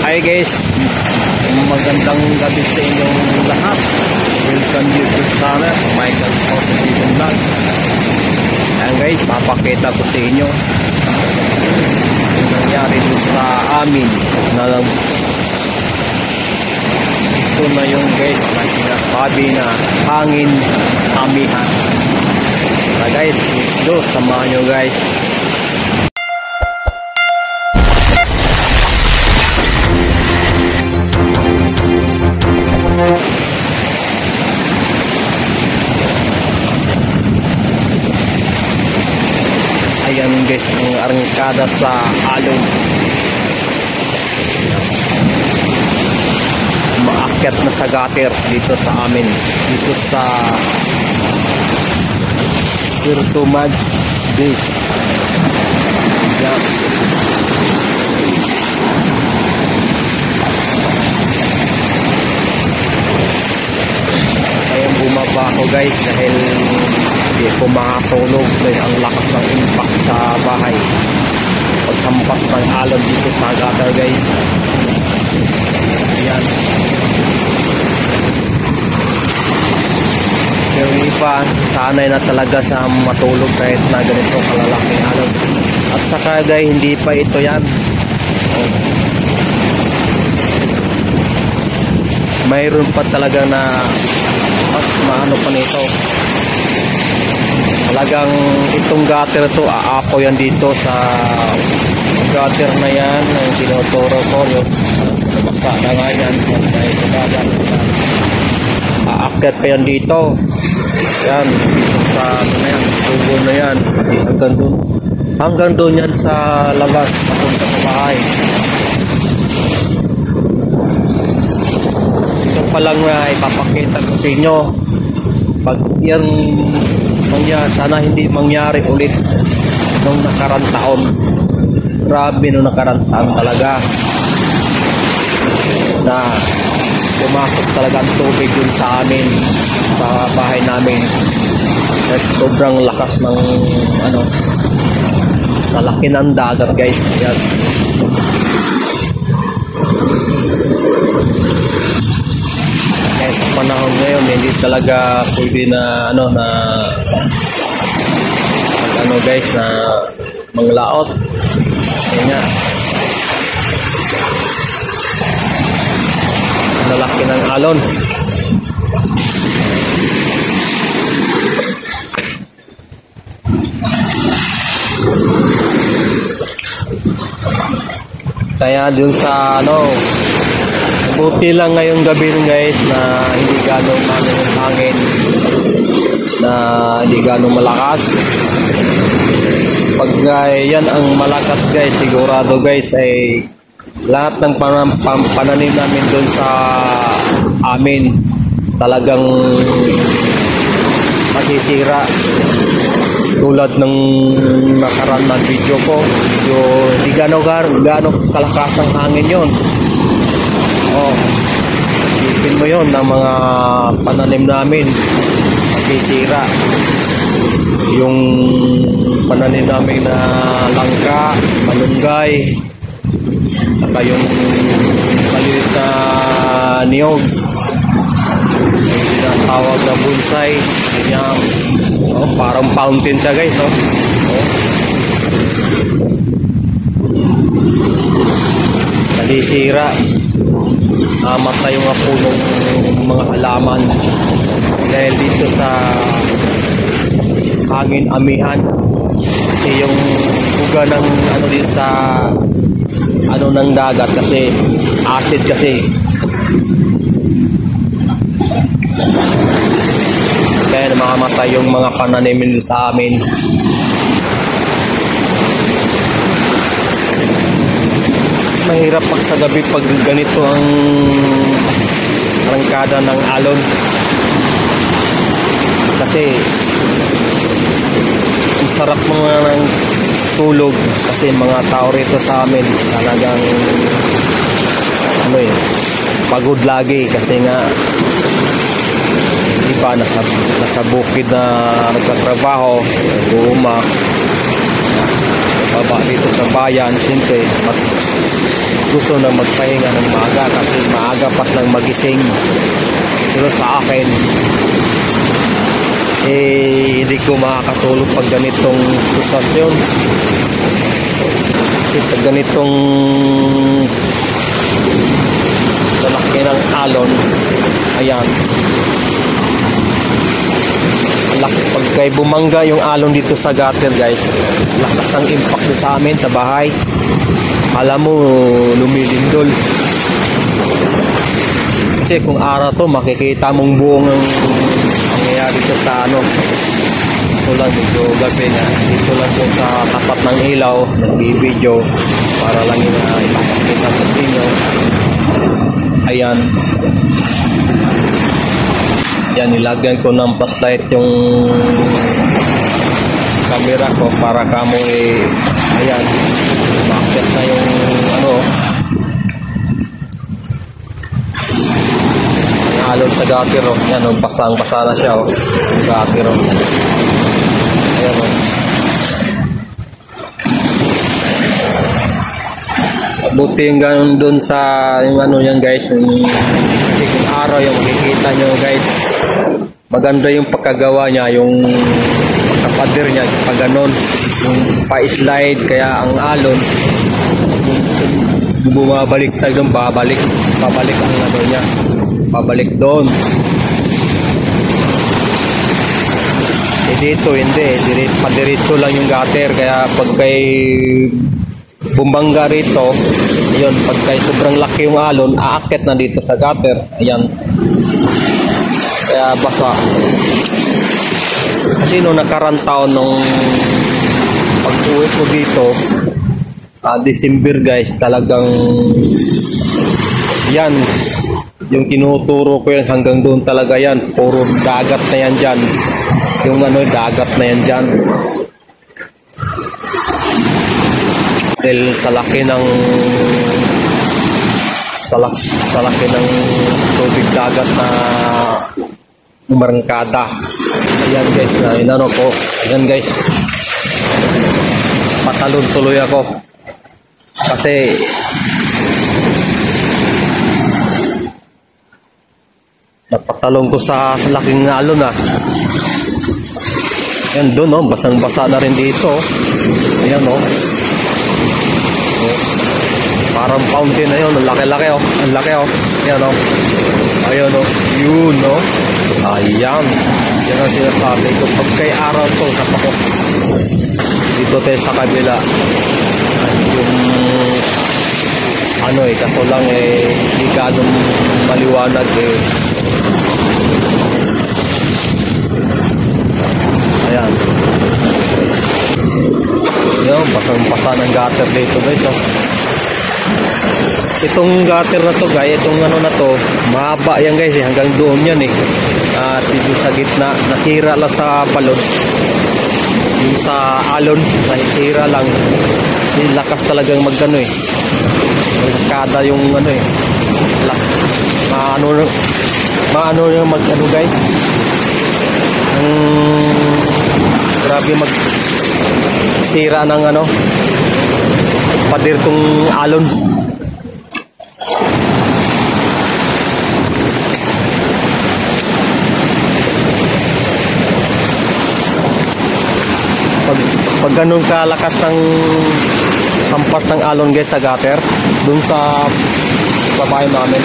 Hi guys, magandang gabi sa inyong lahat. Welcome YouTube channel, Michael Positive Vlog. Ayan guys, papakita ko sa inyo ang nangyari dun sa amin na lang. Ito na yung guys, na sinasabi na hangin amihan. Na guys, ito, samahan nyo guys. Ayan guys, ang arangkada sa alon. Maakyat na sa gutter dito sa amin. Dito sa Puerto-Mad Beach. Yan. Ayan, bumaba ako guys dahil hindi ko makatulog dahil ang lakas ng impact sa bahay. Paghampas ng alon dito sa gutter guys. Ayan. Yung iba, sanay na talaga sa matulog kahit na ganito kalalaking alon. At saka guys, hindi pa ito yan. Mayroon pa talaga na mas maano pa nito. Talagang itong gutter to, aapo yan dito sa gutter na yan. Yung tinuturo ko, yung baka na nga yan. Aakyat pa yan dito. Yan, dito sa ano na yan, tubo na yan. Hanggang doon. Hanggang doon yan sa labas, papunta sa bahay. Ito pa lang na ipapakita ko sa inyo. Pag yan mangyari, sana hindi mangyari ulit nung nakarang taon. Grabe nung nakarang taon talaga na pumasok talaga ang tubig dun sa amin, sa bahay namin. At sobrang lakas ng ano, sa laki ng dagat guys. Yan. Kaya sa panahon ngayon hindi talaga pwede na ano na ano guys na manglaot. Yan nga. Lalaki ng alon. Kaya dun sa ano, buti lang ngayong gabi guys na hindi ganong ano yung hangin, na hindi ganong malakas. Pag yan ang malakas guys, sigurado guys ay lahat ng pananim namin doon sa amin talagang masisira. Tulad ng nakaraan na video ko, medyo hindi gano'ng kalakas ang hangin yon. Oh, isipin mo yon ng mga pananim namin masisira. Yung pananim namin na langka, malunggay, saka yung maliit na niyog, yung tinatawag na bonsai. Ganyan. Oh, parang fountain siya guys, no? Oh. Nalisira. Namatay yung punong mga halaman dahil dito sa hangin amihan. Kasi yung buga ng ano din sa ano ng dagat kasi acid kasi. Kaya namamatay yung mga pananim sa amin. Mahirap pag sa gabi pag ganito ang arangkada ng alon. Kasi ang sarap mga ng tulog kasi mga tao rito sa amin talagang ano pagod lagi kasi nga iba nasa bukid na nagtatrabaho, gumak baba dito sa bayan, siyempre gusto na magpahinga ng maaga kasi maaga pa lang magising. Pero sa akin, hindi ko makakatulog pag ganitong sitwasyon. Kasi pag ganitong lalaki ng alon, ayan, pag kay bumangga yung alon dito sa gutter guys, lakas ng impact sa amin sa bahay. Alam mo, lumilindol. Kasi kung araw to, makikita mong buong ang nangyayari dito sa ano. Ito lang dito gabi na. Dito lang dito sa tapat ng ilaw, nag-video para lang yung ipapakita sa inyo. Ayan. Yan, nilagyan ko ng flashlight yung camera ko para kamo ayan, ma-access na yung ano, ang alon sa gutter, oh. Yan, oh, basang-basa na siya, oh, yung gutter, oh. Ayan, oh. Buti yung ganun dun sa yung ano yan guys, yung araw yung makikita nyo guys, maganda yung pagkagawa niya, yung pagkapader niya pag ganon, yung pa-slide, kaya ang alon bumabalik tayo doon, babalik ang ano niya, babalik doon. Dito hindi, padiretso lang yung gutter, kaya pag kay bumbangga rito, yun, pag kay sobrang laki yung alon, aakit na dito sa gutter, ayan, kaya basa. Kasi nung nakarang taon, nung pag-uwi ko dito, December guys, talagang yan, yung tinuturo ko yan hanggang doon talaga yan, puro dagat na yan dyan, yung ano, dagat na yan dyan. Dahil sa laki ng tubig dagat na umarangkada. Ayan guys, na inano ko. Ayan guys, patalon tuloy ako kasi napatalong ko sa laking alon na. Ayan doon, oh, basang-basa na rin dito. Ayan, oh. Parang fountain na yun, ang laki-laki, oh. Ang laki, oh. Ayan, oh. Ayan, oh. Yun, oh. Ayan. Yan ang sinasabi ko. Pag kay araw to, napako. Dito tayo sa kabila. Yung ano kaso lang hindi ganong maliwanag Ayan. Yan, pasang-pasa ng gutter dito guys, oh. Itong gutter na to guys, itong ano na to, mahaba yan guys, hanggang doon yan at dito sa gitna, nasira lang sa balon, yung sa alon, nasira lang. Yung lakas talagang magano magkada yung ano maano yung magano guys, grabe sira ng ano pader tong alon. Pag ganun kalakas ng sampas ng alon guys sa gutter, dun sa bahay namin,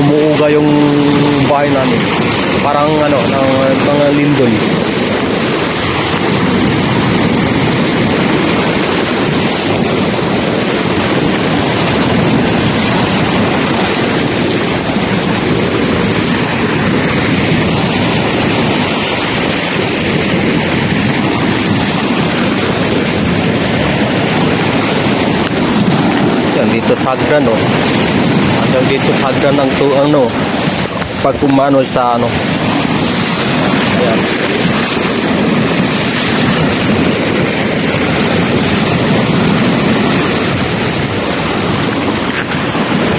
umuuga yung bahay namin, parang ano, ng mga lindol. Dito sa hagdan, no, hanggang dito sa hagdan ng ano, pag kumano sa ano. Ayan.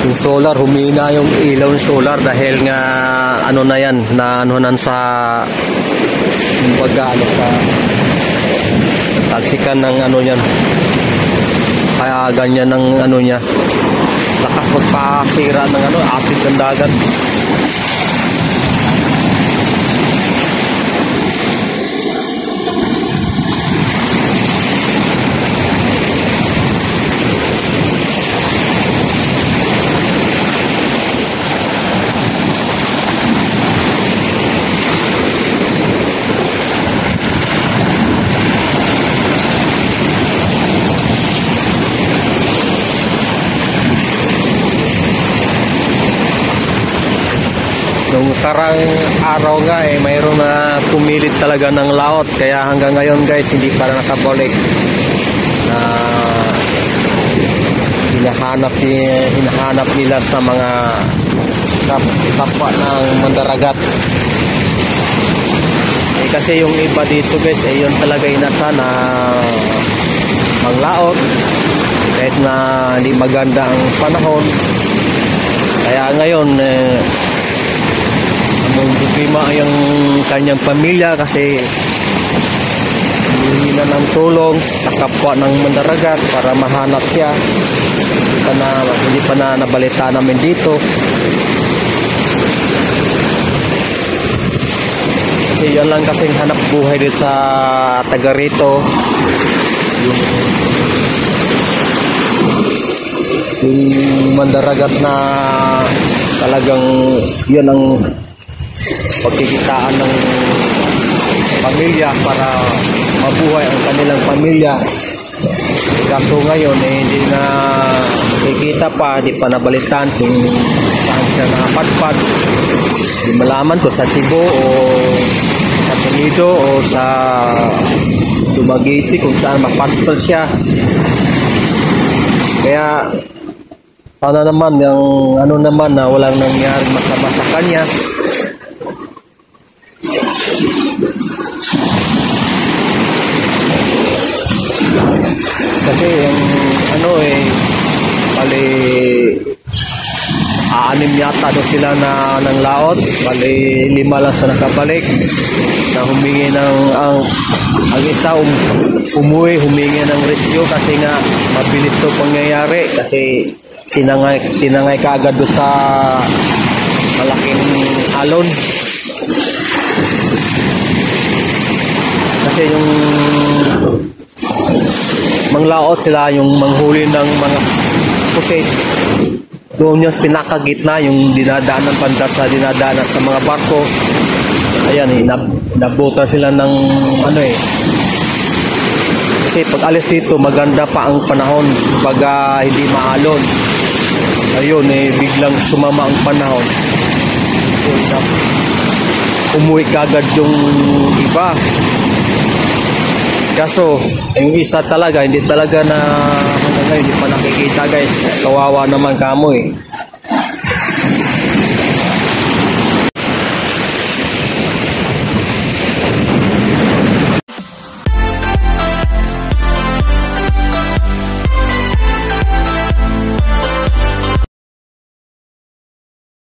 Yung solar, humina yung ilaw ng solar dahil nga ano na yan, na anuhan sa yung pag-ano sa talsikan ng ano yan, Kaya ganyan ang ano niya. Lakas magpasira ng ano, asid ng dagat. Nung karang araw nga mayroon na pumilit talaga ng laot, kaya hanggang ngayon guys hindi pa nakabalik. Hinahanap nila sa mga kapwa ng mandaragat. Kasi yung iba dito guys yun talaga inasa na manglaot kahit na hindi maganda ang panahon. Kaya ngayon problema yung kanyang pamilya kasi hindi na ng tulong sa kapwa ng mandaragat para mahanap siya. Hindi pa na nabalita namin dito kasi yan lang kasing hanap buhay dito sa taga rito, yung mandaragat na talagang yan ang pagkikitaan ng pamilya para mabuhay ang kanilang pamilya. Kaso ngayon hindi na kikita pa, hindi pa nabalitan kung saan siya nakapadpad. Hindi malaman kung sa Cebu o sa Toledo o sa Dumaguete kung saan mapadpad siya. Kaya sana naman yung ano naman na walang nangyaring masama sa kanya. Kasi yung ano bali 6 yata doon sila na ng laot, bali 5 lang sa nakabalik na humingi ng ang isa umuwi humingi ng rescue kasi nga mabilis to pangyayari kasi tinangay kaagad doon sa malaking alon. Kasi yung manglaot sila, yung manghuli ng mga pusit, doon yung pinakagitna, yung dinadaanan banda sa dinadaanan sa mga barko. Ayan nabutan sila ng ano kasi pag alis dito maganda pa ang panahon pag hindi maalon. Ayun biglang sumama ang panahon, umuwi kagad yung iba. Kaso yung isa talaga hindi talaga na hanggang ngayon hindi pa nakikita guys. Kawawa naman kamo